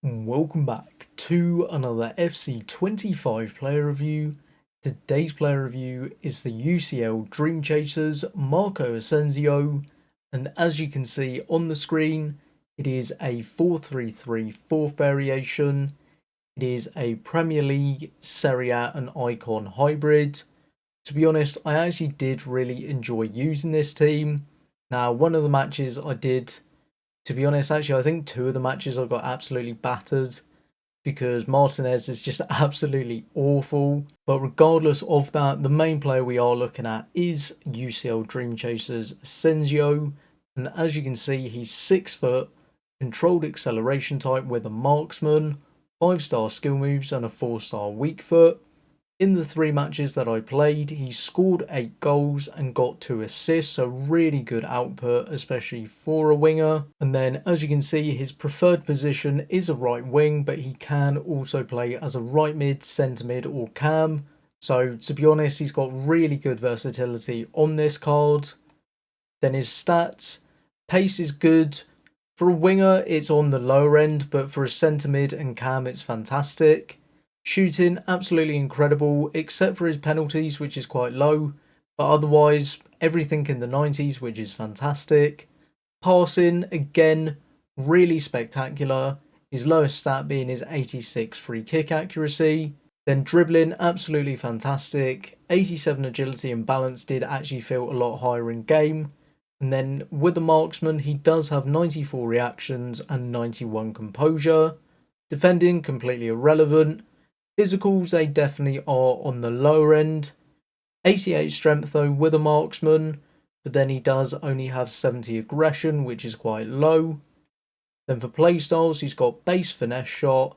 Welcome back to another FC25 player review. Today's player review is the UCL Dreamchasers Marco Asensio, and as you can see on the screen, it is a 4-3-3 fourth variation. It is a Premier League, Serie A and Icon hybrid. To be honest, I actually did really enjoy using this team. Now, one of the matches I did, to be honest, actually, I think two of the matches I got absolutely battered because Martinez is just absolutely awful. But regardless of that, the main player we are looking at is UCL Dreamchasers Asensio. And as you can see, he's 6 foot, controlled acceleration type with a marksman, 5-star skill moves, and a 4-star weak foot. In the 3 matches that I played, he scored 8 goals and got 2 assists, so really good output, especially for a winger. And then, as you can see, his preferred position is a right wing, but he can also play as a right mid, centre mid, or cam. So, to be honest, he's got really good versatility on this card. Then his stats, pace is good. For a winger, it's on the lower end, but for a centre mid and cam, it's fantastic. Shooting, absolutely incredible, except for his penalties, which is quite low, but otherwise, everything in the 90s, which is fantastic. Passing, again, really spectacular. His lowest stat being his 86 free kick accuracy. Then dribbling, absolutely fantastic. 87 agility and balance did actually feel a lot higher in game. And then with the marksman, he does have 94 reactions and 91 composure. Defending, completely irrelevant. Physicals, they definitely are on the lower end. 88 strength though with a marksman, but then he does only have 70 aggression, which is quite low. Then for playstyles, he's got base finesse shot,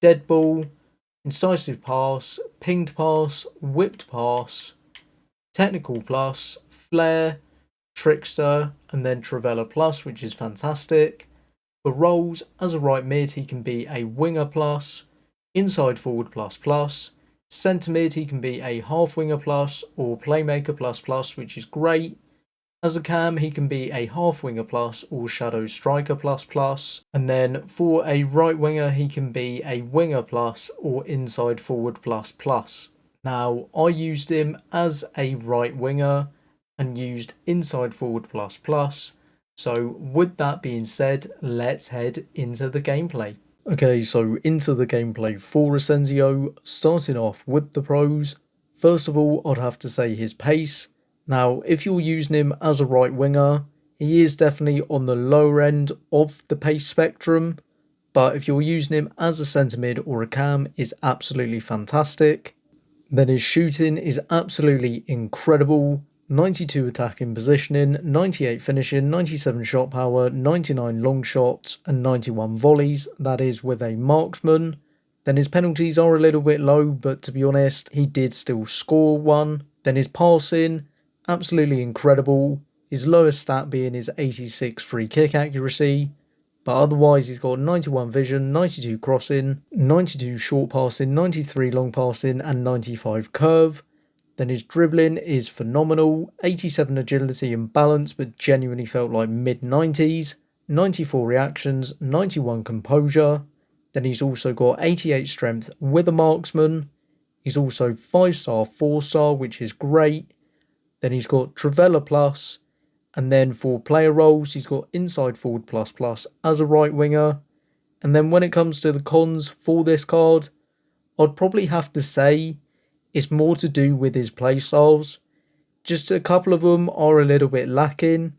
dead ball, incisive pass, pinged pass, whipped pass, technical plus, flair, trickster, and then Trivela plus, which is fantastic. For roles, as a right mid, he can be a winger plus, inside forward plus plus, centre mid he can be a half winger plus or playmaker plus plus, which is great. As a cam he can be a half winger plus or shadow striker plus plus, and then for a right winger he can be a winger plus or inside forward plus plus. Now I used him as a right winger and used inside forward plus plus. So with that being said, let's head into the gameplay. Okay, so into the gameplay for Asensio, starting off with the pros. First of all, I'd have to say his pace. Now, if you're using him as a right winger, he is definitely on the lower end of the pace spectrum, but if you're using him as a centre mid or a cam, is absolutely fantastic. Then his shooting is absolutely incredible. 92 attacking positioning, 98 finishing, 97 shot power, 99 long shots, and 91 volleys. That is with a marksman. Then his penalties are a little bit low, but to be honest, he did still score one. Then his passing, absolutely incredible. His lowest stat being his 86 free kick accuracy. But otherwise, he's got 91 vision, 92 crossing, 92 short passing, 93 long passing, and 95 curve. Then his dribbling is phenomenal, 87 agility and balance, but genuinely felt like mid-90s, 94 reactions, 91 composure. Then he's also got 88 strength with a marksman. He's also 5-star, 4-star, which is great. Then he's got Trivela plus, and then for player roles, he's got inside forward plus plus as a right winger. And then when it comes to the cons for this card, I'd probably have to say it's more to do with his playstyles. Just a couple of them are a little bit lacking.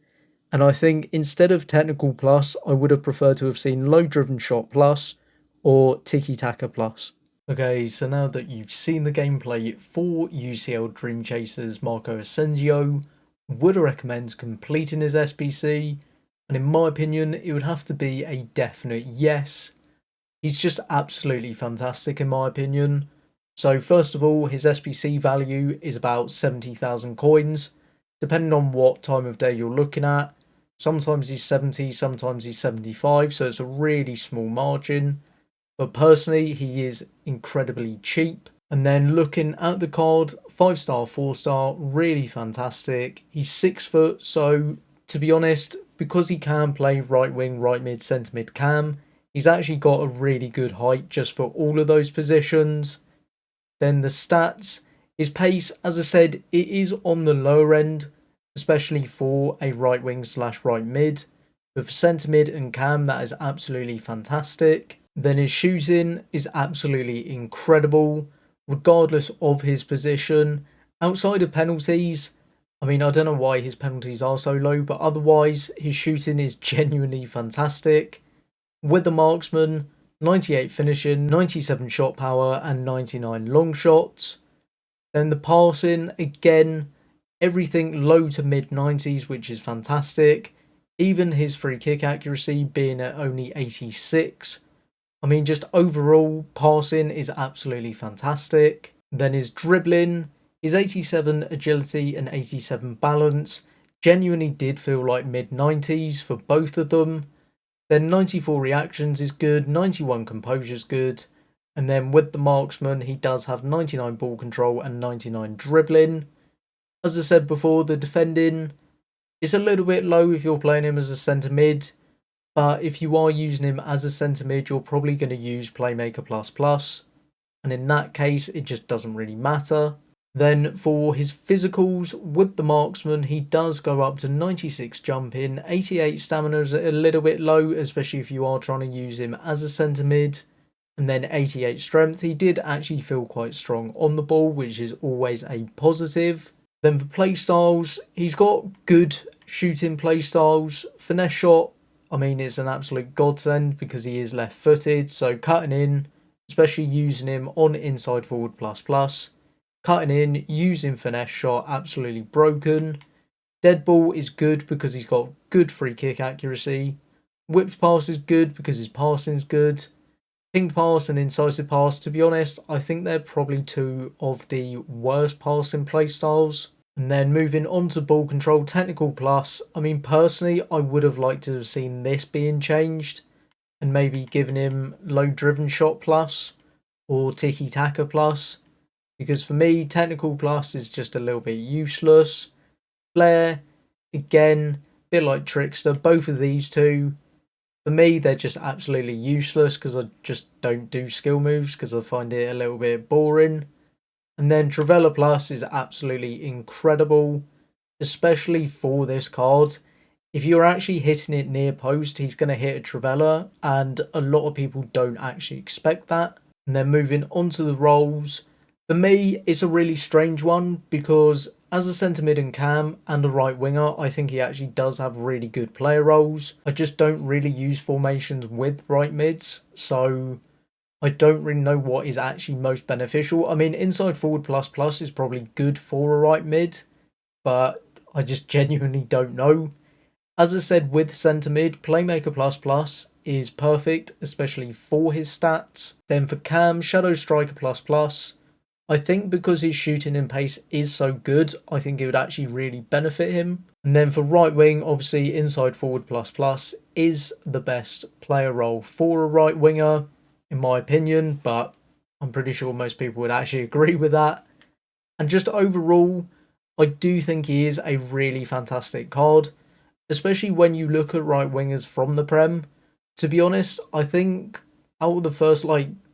And I think instead of technical plus, I would have preferred to have seen low driven shot plus or tiki taka plus. Okay, so now that you've seen the gameplay for UCL Dreamchasers Marco Asensio, would I recommend completing his SBC? And in my opinion, it would have to be a definite yes. He's just absolutely fantastic in my opinion. So first of all, his SBC value is about 70,000 coins, depending on what time of day you're looking at. Sometimes he's 70, sometimes he's 75, so it's a really small margin. But personally, he is incredibly cheap. And then looking at the card, 5-star, 4-star, really fantastic. He's 6 foot, so to be honest, because he can play right wing, right mid, centre mid cam, He's actually got a really good height just for all of those positions. Then the stats, his pace, as I said, it is on the lower end, especially for a right wing / right mid. But for centre mid and cam, that is absolutely fantastic. Then his shooting is absolutely incredible, regardless of his position. Outside of penalties, I mean, I don't know why his penalties are so low, but otherwise, his shooting is genuinely fantastic. With the marksman, 98 finishing, 97 shot power, and 99 long shots. Then the passing, again, everything low to mid 90s, which is fantastic. Even his free kick accuracy being at only 86. I mean, just overall, passing is absolutely fantastic. Then his dribbling, his 87 agility and 87 balance genuinely did feel like mid 90s for both of them. Then 94 reactions is good, 91 composure is good. And then with the marksman, he does have 99 ball control and 99 dribbling. As I said before, the defending is a little bit low if you're playing him as a centre mid. But if you are using him as a centre mid, you're probably going to use Playmaker plus. And in that case, it just doesn't really matter. Then for his physicals, with the marksman, he does go up to 96 jumping, 88 stamina is a little bit low, especially if you are trying to use him as a centre mid. And then 88 strength, he did actually feel quite strong on the ball, which is always a positive. Then for playstyles, he's got good shooting playstyles. Finesse shot, I mean, it's an absolute godsend because he is left footed, so cutting in, especially using him on inside forward plus. Cutting in, using finesse shot, absolutely broken. Dead ball is good because he's got good free kick accuracy. Whipped pass is good because his passing's good. Ping pass and incisive pass, to be honest, I think they're probably two of the worst passing playstyles. And then moving on to ball control, technical plus. I mean, personally, I would have liked to have seen this being changed and maybe given him low driven shot plus or tiki taka plus. Because for me, technical plus is just a little bit useless. Flair, again, a bit like Trickster, both of these two, for me, they're just absolutely useless because I just don't do skill moves because I find it a little bit boring. And then Travella Plus is absolutely incredible, especially for this card. If you're actually hitting it near post, he's going to hit a Travella, and a lot of people don't actually expect that. And then moving on to the roles, for me, it's a really strange one because as a centre mid and cam and a right winger, I think he actually does have really good player roles. I just don't really use formations with right mids, so I don't really know what is actually most beneficial. I mean, inside forward plus is probably good for a right mid, but I just genuinely don't know. As I said with centre mid, Playmaker plus is perfect, especially for his stats. Then for cam, Shadow Striker plus. I think because his shooting and pace is so good, I think it would actually really benefit him. And then for right wing, obviously inside forward plus is the best player role for a right winger, in my opinion, but I'm pretty sure most people would actually agree with that. And just overall, I do think he is a really fantastic card, especially when you look at right wingers from the Prem. To be honest, I think out of the first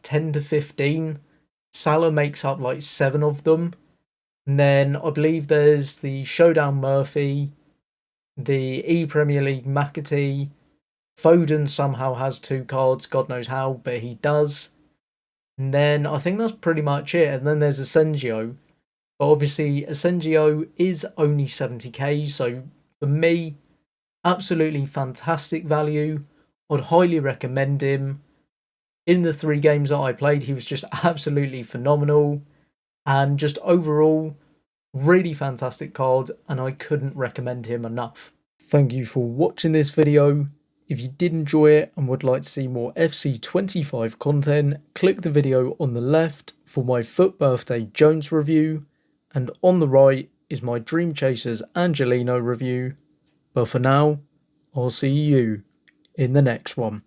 10 to 15, Salah makes up 7 of them. And then I believe there's the Showdown Murphy, the E-Premier League McAtee. Foden somehow has 2 cards, God knows how, but he does. And then I think that's pretty much it. And then there's Asensio. But obviously Asensio is only 70k, so for me, absolutely fantastic value. I'd highly recommend him. In the 3 games that I played, he was just absolutely phenomenal. And just overall, really fantastic card, and I couldn't recommend him enough. Thank you for watching this video. If you did enjoy it and would like to see more FC25 content, click the video on the left for my FUT Birthday Jones review, and on the right is my Dreamchasers Angelino review. But for now, I'll see you in the next one.